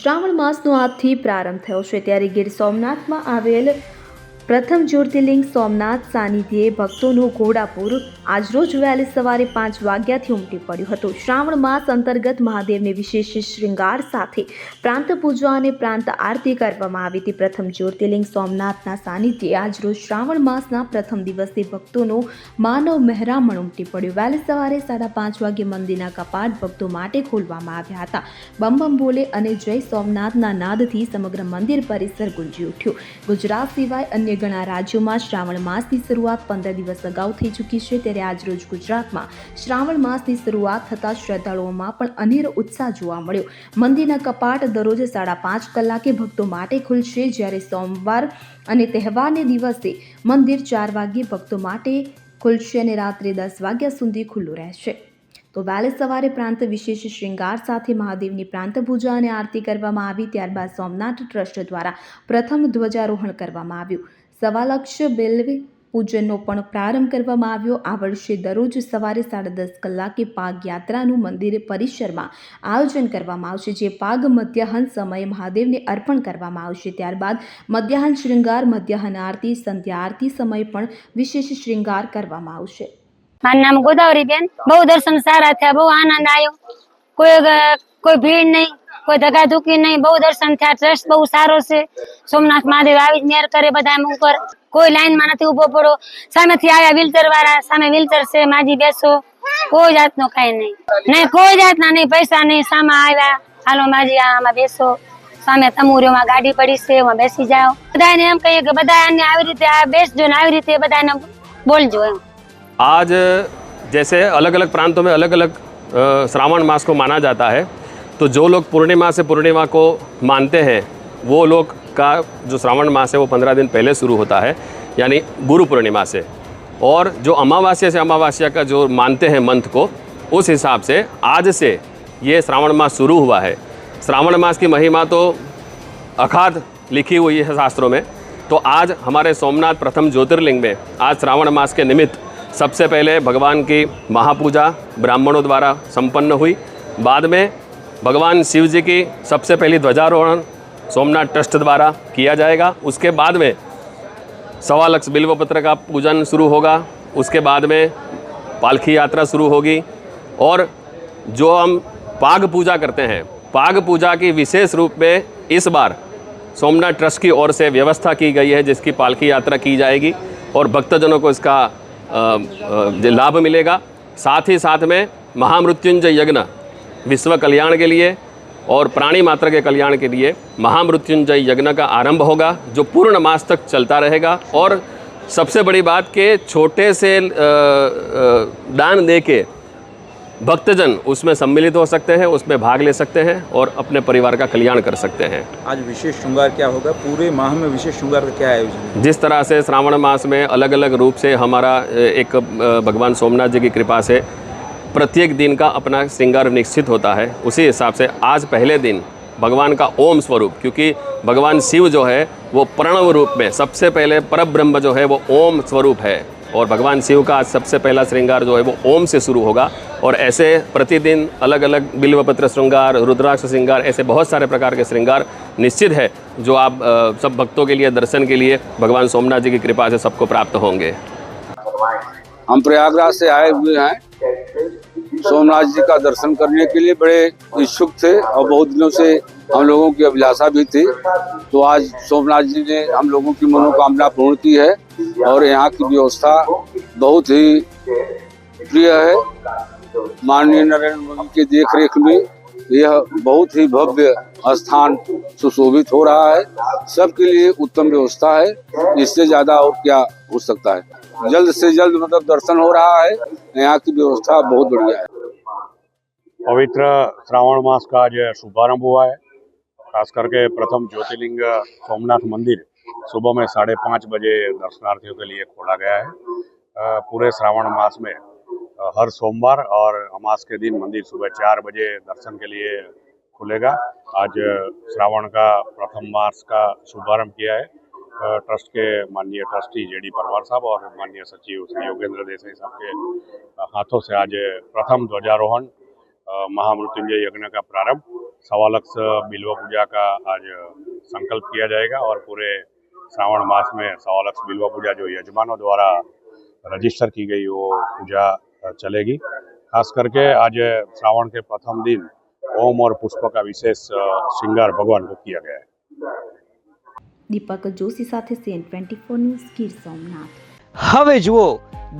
શ્રાવણ માસનો આજથી પ્રારંભ થયો છે ત્યારે ગીર સોમનાથમાં આવેલ પ્રથમ જ્યોતિર્લિંગ સોમનાથ સાનિધ્યે ભક્તોનું ઘોડાપુર આજરોજ વહેલી સવારે 5 વાગ્યાથી ઉમટી પડ્યું હતું। શ્રાવણ માસ અંતર્ગત મહાદેવને વિશેષ શ્રૃંગાર સાથે પ્રાંત પૂજા અને પ્રાંત આરતી કરવામાં આવી હતી। પ્રથમ જ્યોતિર્લિંગ સોમનાથના સાનિધ્યે આજરોજ શ્રાવણ માસના પ્રથમ દિવસે ભક્તોનો માનવ મહેરામણ ઉમટી પડ્યો। વહેલી સવારે 5:30 વાગ્યે મંદિરના કપાટ ભક્તો માટે ખોલવામાં આવ્યા હતા। બમ બમ બોલે અને જય સોમનાથના નાદથી સમગ્ર મંદિર પરિસર ગુંજી ઉઠ્યું। ગુજરાત સિવાય અન્ય ઘણા રાજ્યોમાં શ્રાવણ માસની શરૂઆત 15 દિવસ અગાઉ થઈ ચૂકી છે ત્યારે આજરોજ ગુજરાતમાં શ્રાવણ માસની શરૂઆત થતાં શ્રદ્ધાળુઓમાં પણ અનેરો ઉત્સાહ જોવા મળ્યો। મંદિરના કપાટ દરરોજ 5:30 કલાકે ભક્તો માટે ખુલશે જ્યારે સોમવાર અને તહેવારને દિવસે મંદિર 4 વાગ્યે ભક્તો માટે ખુલશે અને રાત્રે 10 વાગ્યા સુધી ખુલ્લું રહેશે। તો વહેલી સવારે પ્રાંત વિશેષ શ્રૃંગાર સાથે મહાદેવની પ્રાંત પૂજા અને આરતી કરવામાં આવી। ત્યારબાદ સોમનાથ ટ્રસ્ટ દ્વારા પ્રથમ ધ્વજારોહણ કરવામાં આવ્યું। 1.25 લાખ બેલ્વ પૂજનનો પણ પ્રારંભ કરવામાં આવ્યો। આ વર્ષે દરરોજ સવારે 10:30 કલાકે પાગ યાત્રાનું મંદિર પરિસરમાં આયોજન કરવામાં આવશે જે પાગ મધ્યાહન સમયે મહાદેવને અર્પણ કરવામાં આવશે। ત્યારબાદ મધ્યાહન શ્રૃંગાર, મધ્યાહન આરતી, સંધ્યા આરતી સમયે પણ વિશેષ શ્રૃંગાર કરવામાં આવશે। મારું નામ ગોદાવરીબેન। બહુ દર્શન સારા થયા, બહુ આનંદ આવ્યો। કોઈ ભીડ નહીં, કોઈ ધક્કાધુક્કી નહીં, બહુ દર્શન થયા। ટ્રસ્ટ બહુ સારો છે। સોમનાથ મહાદેવ આવી જ મેર કરે બધા ઉપર। કોઈ લાઈનમાં નથી ઉભો પડો। સામેથી આવ્યા વ્હીલચેર વાળા, સામે વ્હીલચેર છે, માજી બેસો, કોઈ જાતનો કાંઈ નહીં, કોઈ જાતના નહીં, પૈસા નહીં। સામે આવ્યા, હાલો માજી આમાં બેસો, સામે તમુરીઓમાં ગાડી પડી છે, એમાં બેસી જાઓ। બધાને એમ કહીએ કે બધાને આવી રીતે બેસજો ને આવી રીતે બધાને બોલજો એમ। आज जैसे अलग अलग प्रांतों में अलग अलग श्रावण मास को माना जाता है, तो जो लोग पूर्णिमा से पूर्णिमा को मानते हैं वो लोग का जो श्रावण मास है वो 15 दिन पहले शुरू होता है, यानी गुरु पूर्णिमा से। और जो अमावस्या से अमावस्या का जो मानते हैं मंथ को, उस हिसाब से आज से ये श्रावण मास शुरू हुआ है। श्रावण मास की महिमा तो अखाध लिखी हुई है शास्त्रों में। तो आज हमारे सोमनाथ प्रथम ज्योतिर्लिंग में आज श्रावण मास के निमित्त सबसे पहले भगवान की महापूजा ब्राह्मणों द्वारा संपन्न हुई। बाद में भगवान शिव जी की सबसे पहली ध्वजारोहण सोमनाथ ट्रस्ट द्वारा किया जाएगा। उसके बाद में 1.25 लाख बिल्वपत्र का पूजन शुरू होगा। उसके बाद में पालकी यात्रा शुरू होगी। और जो हम पाग पूजा करते हैं, पाग पूजा की विशेष रूप में इस बार सोमनाथ ट्रस्ट की ओर से व्यवस्था की गई है जिसकी पालकी यात्रा की जाएगी और भक्तजनों को इसका लाभ मिलेगा। साथ ही साथ में महामृत्युंजय यज्ञ विश्व कल्याण के लिए और प्राणी मात्र के कल्याण के लिए महामृत्युंजय यज्ञ का आरंभ होगा जो पूर्ण मास तक चलता रहेगा। और सबसे बड़ी बात कि छोटे से दान दे के भक्तजन उसमें सम्मिलित हो सकते हैं, उसमें भाग ले सकते हैं और अपने परिवार का कल्याण कर सकते हैं। आज विशेष श्रृंगार क्या होगा? पूरे माह में विशेष श्रृंगार का क्या आयोजन है? जिस तरह से श्रावण मास में अलग अलग रूप से हमारा एक भगवान सोमनाथ जी की कृपा से प्रत्येक दिन का अपना श्रृंगार निश्चित होता है, उसी हिसाब से आज पहले दिन भगवान का ओम स्वरूप, क्योंकि भगवान शिव जो है वो प्रणव रूप में सबसे पहले परब्रह्म जो है वो ओम स्वरूप है और भगवान शिव का आज सबसे पहला श्रृंगार जो है वो ओम से शुरू होगा। और ऐसे प्रतिदिन अलग अलग बिल्वपत्र श्रृंगार, रुद्राक्ष श्रृंगार, ऐसे बहुत सारे प्रकार के श्रृंगार निश्चित है जो आप सब भक्तों के लिए दर्शन के लिए भगवान सोमनाथ जी की कृपा से सबको प्राप्त होंगे। हम प्रयागराज से आए हुए हैं सोमनाथ जी का दर्शन करने के लिए, बड़े इच्छुक थे और बहुत दिनों से हम लोगों की अभिलाषा भी थी। तो आज सोमनाथ जी ने हम लोगों की मनोकामना पूर्ण की है और यहाँ की व्यवस्था बहुत ही प्रिय है। माननीय नरेंद्र मोदी के देख रेख में यह बहुत ही भव्य स्थान सुशोभित हो रहा है। सबके लिए उत्तम व्यवस्था है, इससे ज्यादा और क्या हो सकता है। जल्द से जल्द मतलब दर्शन हो रहा है, यहाँ की व्यवस्था बहुत बढ़िया है। पवित्र श्रावण मास का आज शुभारंभ हुआ है। खास करके प्रथम ज्योतिर्लिंग सोमनाथ मंदिर सुबह में 5:30 बजे दर्शनार्थियों के लिए खोला गया है। पूरे श्रावण मास में हर सोमवार और अमास के दिन मंदिर सुबह 4 बजे दर्शन के लिए खुलेगा। आज श्रावण का प्रथम मास का शुभारंभ किया है ट्रस्ट के माननीय ट्रस्टी जेडी परमार साहब और माननीय सचिव श्री योगेंद्र देसाई साहब के हाथों से आज प्रथम ध्वजारोहण महामृत्युंजय यज्ञ का प्रारंभ सवा लक्ष बिल्व पूजा का आज संकल्प किया जाएगा और पूरे श्रावण मास में सवा लक्ष बिल्व पूजा जो यजमानों द्वारा रजिस्टर की गई वो पूजा चलेगी। खास करके आज श्रावण के प्रथम दिन ओम और पुष्प का विशेष श्रृंगार भगवान को किया गया है। દીપક જોશી સાથે CN24 ન્યૂઝ ગીર સોમનાથ। હવે જુઓ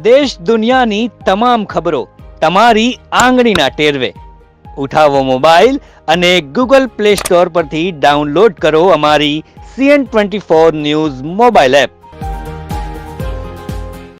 દેશ દુનિયાની તમામ ખબરો તમારી આંગળીના ટેરવે। ઉઠાવો મોબાઈલ અને ગૂગલ પ્લે સ્ટોર પરથી ડાઉનલોડ કરો અમારી CN24 ન્યૂઝ મોબાઈલ એપ।